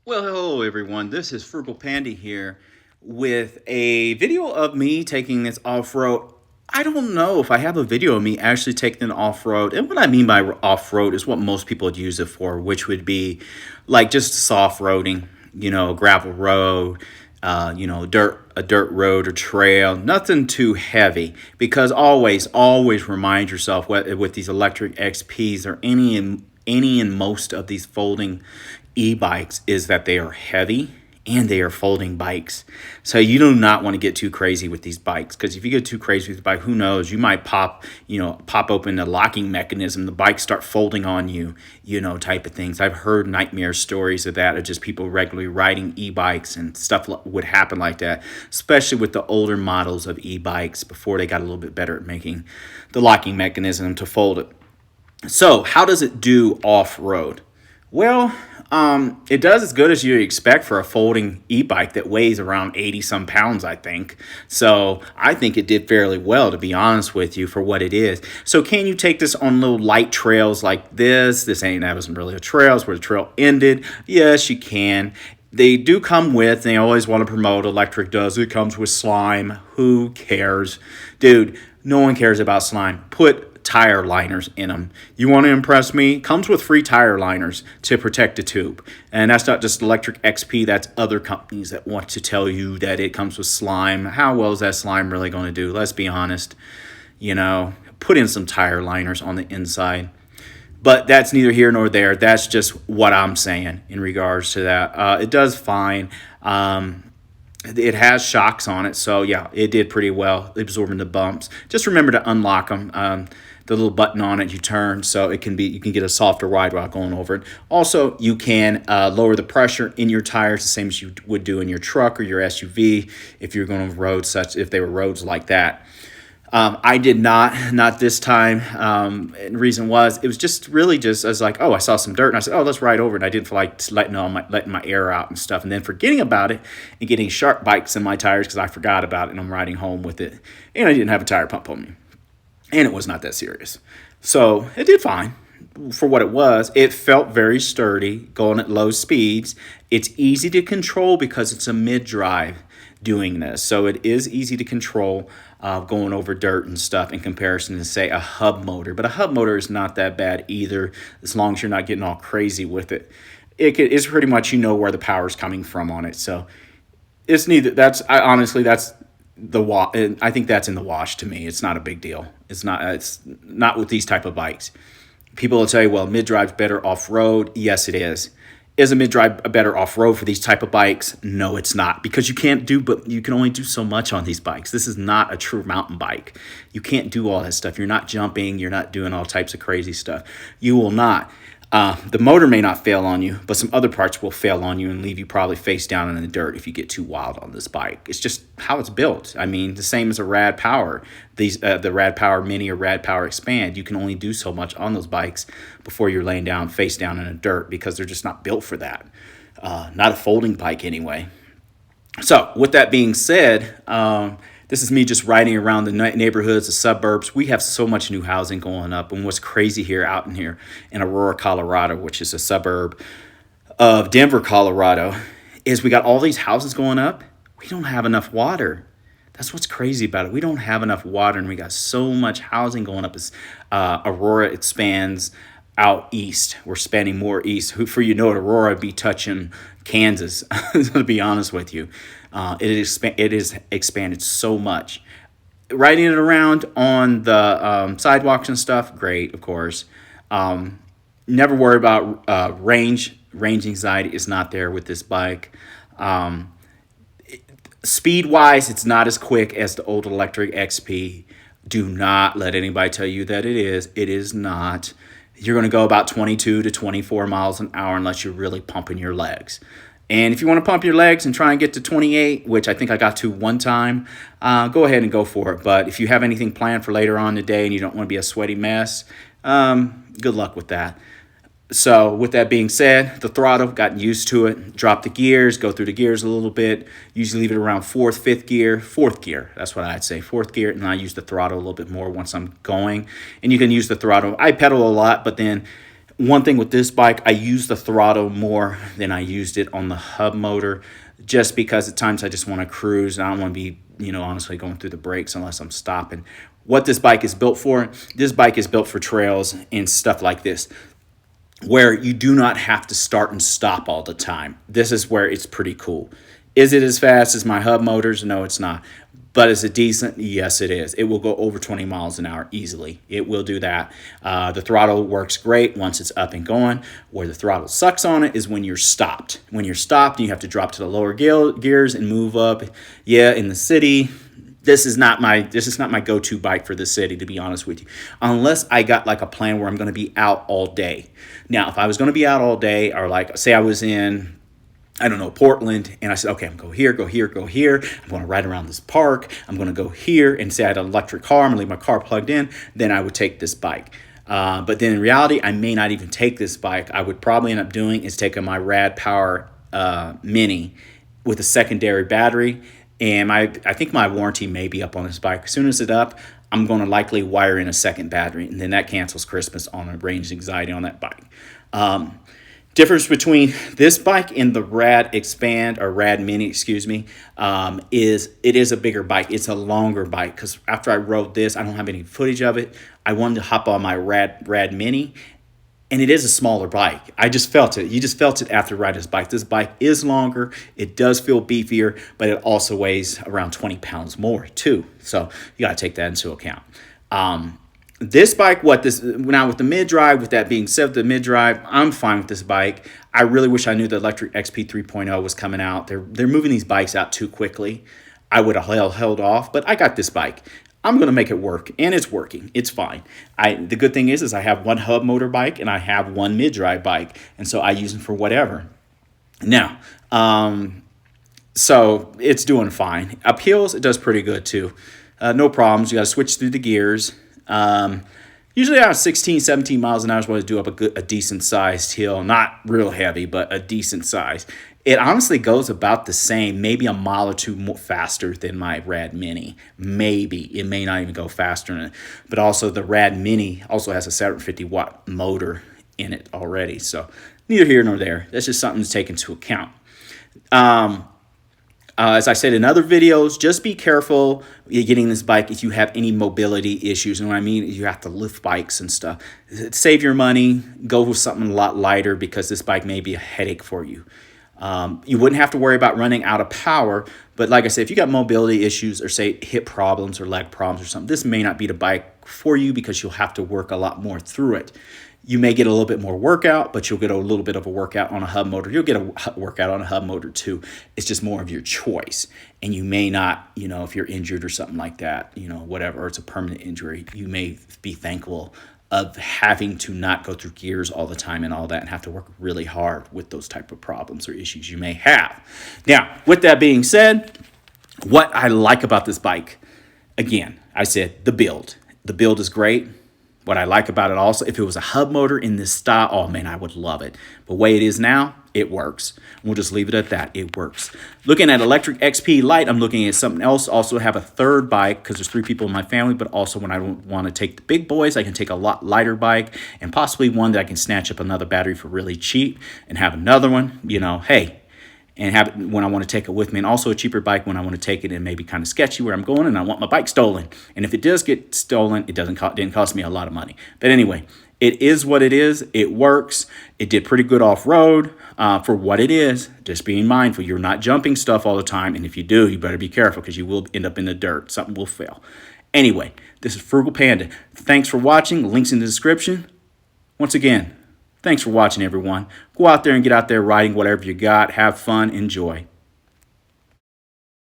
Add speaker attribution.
Speaker 1: Well, hello everyone. This is Frugal Pandy here with a video of me taking this off-road. I don't know if I have a video of me actually taking it off-road. And what I mean by off-road is what most people would use it for, which would be like just soft roading, gravel road, a dirt road or trail, nothing too heavy. Because always remind yourself with these electric XPs or any and most of these folding e-bikes is that they are heavy and they are folding bikes. So you do not want to get too crazy with these bikes, because if you get too crazy with the bike, who knows, you might pop open the locking mechanism, the bike start folding on you, type of things. I've heard nightmare stories of that, of just people regularly riding e-bikes and stuff would happen like that, especially with the older models of e-bikes before they got a little bit better at making the locking mechanism to fold it. So how does it do off-road? Well, it does as good as you expect for a folding e-bike that weighs around 80 some pounds, I think. So I think it did fairly well, to be honest with you, for what it is. So can you take this on little light trails like this? That wasn't really a trail, it's where the trail ended. Yes, you can. They do come with, they always want to promote, Electric does, it comes with slime. Who cares? Dude, no one cares about slime. Put tire liners in them. You want to impress me? Comes with free tire liners to protect the tube. And that's not just Lectric XP, that's other companies that want to tell you that it comes with slime. How well is that slime really going to do? Let's be honest. Put in some tire liners on the inside. But that's neither here nor there. That's just what I'm saying in regards to that. It does fine. It has shocks on it, so yeah, it did pretty well absorbing the bumps. Just remember to unlock them. The little button on it you turn, so you can get a softer ride while going over it. Also, you can lower the pressure in your tires the same as you would do in your truck or your SUV if you're going on roads if they were roads like that. I did not this time. And the reason was, it was just really just, I was like, oh, I saw some dirt and I said, oh, let's ride over it. And I didn't feel like letting my air out and stuff. And then forgetting about it and getting sharp bikes in my tires because I forgot about it and I'm riding home with it. And I didn't have a tire pump on me. And it was not that serious. So it did fine for what it was. It felt very sturdy going at low speeds. It's easy to control because it's a mid-drive doing this. So it is easy to control going over dirt and stuff in comparison to, say, a hub motor. But a hub motor is not that bad either, as long as you're not getting all crazy with it. It's pretty much, where the power is coming from on it. So it's neither. Honestly, that's the wash. I think that's in the wash to me. It's not a big deal. It's not with these type of bikes. People will tell you, well, mid-drive's better off-road. Yes, it is. Is a mid-drive a better off-road for these type of bikes? No, it's not, because you can only do so much on these bikes. This is not a true mountain bike. You can't do all that stuff. You're not jumping. You're not doing all types of crazy stuff. You will not. The motor may not fail on you, but some other parts will fail on you and leave you probably face down in the dirt if you get too wild on this bike. It's just how it's built. I mean, the same as a Rad Power. The Rad Power Mini or Rad Power Expand, you can only do so much on those bikes before you're laying down face down in the dirt, because they're just not built for that. Not a folding bike anyway. So with that being said, this is me just riding around the neighborhoods, the suburbs. We have so much new housing going up. And what's crazy out here in Aurora, Colorado, which is a suburb of Denver, Colorado, is we got all these houses going up. We don't have enough water. That's what's crazy about it. We don't have enough water, and we got so much housing going up as Aurora expands out east. We're spending more east. For Aurora would be touching Kansas, to be honest with you. It is expanded so much. Riding it around on the sidewalks and stuff, great, of course. Never worry about range. Range anxiety is not there with this bike. Speed-wise, it's not as quick as the old Lectric XP. Do not let anybody tell you that it is. It is not. You're going to go about 22 to 24 miles an hour unless you're really pumping your legs. And if you want to pump your legs and try and get to 28, which I think I got to one time, go ahead and go for it. But if you have anything planned for later on in the day and you don't want to be a sweaty mess, good luck with that. So with that being said, the throttle, gotten used to it, drop the gears, go through the gears a little bit, usually leave it around fourth gear, that's what I'd say, fourth gear, and I use the throttle a little bit more once I'm going. And you can use the throttle. I pedal a lot, but then One thing with this bike, I use the throttle more than I used it on the hub motor, just because at times I just want to cruise and I don't want to be, honestly going through the brakes unless I'm stopping. What this bike is built for, this bike is built for trails and stuff like this, where you do not have to start and stop all the time. This is where it's pretty cool. Is it as fast as my hub motors? No, it's not. But is it decent? Yes, it is. It will go over 20 miles an hour easily. It will do that. The throttle works great once it's up and going. Where the throttle sucks on it is when you're stopped. When you're stopped, you have to drop to the lower gears and move up. Yeah, in the city, this is not my go-to bike for the city, to be honest with you, unless I got like a plan where I'm going to be out all day. Now, if I was going to be out all day, or like say I was in, I don't know, Portland, and I said, okay, I'm going to go here, go here, go here. I'm going to ride around this park. I'm going to go here, and say I had an electric car. I'm going to leave my car plugged in. Then I would take this bike. But then in reality, I may not even take this bike. I would probably end up doing is taking my Rad Power Mini with a secondary battery. And I think my warranty may be up on this bike. As soon as it's up, I'm going to likely wire in a second battery, and then that cancels Christmas on a range anxiety on that bike. Difference between this bike and the Rad Expand, or Rad Mini, excuse me, is it is a bigger bike. It's a longer bike, because after I rode this, I don't have any footage of it. I wanted to hop on my Rad Mini, and it is a smaller bike. I just felt it. You just felt it after riding this bike. This bike is longer. It does feel beefier, but it also weighs around 20 pounds more too. So you got to take that into account. This bike, now with the Midrive, with that being said, the Midrive, I'm fine with this bike. I really wish I knew the Lectric XP 3.0 was coming out. They're moving these bikes out too quickly. I would have held off, but I got this bike. I'm going to make it work, and it's working. It's fine. The good thing is I have one hub motor bike, and I have one Midrive bike, and so I use them for whatever. Now, so it's doing fine. Up hills, it does pretty good too. No problems. You got to switch through the gears. Usually around 16, 17 miles an hour is what I do up a decent sized hill. Not real heavy, but a decent size. It honestly goes about the same, maybe a mile or two more faster than my Rad Mini. Maybe. It may not even go faster than it. But also the Rad Mini also has a 750-watt motor in it already. So neither here nor there. That's just something to take into account. As I said in other videos, just be careful getting this bike if you have any mobility issues. And what I mean is you have to lift bikes and stuff. Save your money. Go with something a lot lighter, because this bike may be a headache for you. You wouldn't have to worry about running out of power. But like I said, if you got mobility issues, or say hip problems or leg problems or something, this may not be the bike for you, because you'll have to work a lot more through it. You may get a little bit more workout, but you'll get a little bit of a workout on a hub motor. You'll get a workout on a hub motor too. It's just more of your choice. And you may not, if you're injured or something like that, whatever, or it's a permanent injury, you may be thankful of having to not go through gears all the time and all that, and have to work really hard with those type of problems or issues you may have. Now, with that being said, what I like about this bike, again, I said the build. The build is great. What I like about it also, if it was a hub motor in this style, oh man, I would love it. But the way it is now, it works. We'll just leave it at that. It works. Looking at Lectric XP Lite, I'm looking at something else. Also have a third bike, because there's 3 people in my family, but also when I don't want to take the big boys, I can take a lot lighter bike, and possibly one that I can snatch up another battery for really cheap and have another one, hey, and have it when I want to take it with me. And also a cheaper bike when I want to take it and maybe kind of sketchy where I'm going and I want my bike stolen. And if it does get stolen, it didn't cost me a lot of money. But anyway, it is what it is. It works. It did pretty good off-road for what it is. Just being mindful, you're not jumping stuff all the time. And if you do, you better be careful, because you will end up in the dirt. Something will fail. Anyway, this is Frugal Panda. Thanks for watching. Links in the description. Once again, thanks for watching, everyone. Go out there and get out there riding whatever you got. Have fun. Enjoy.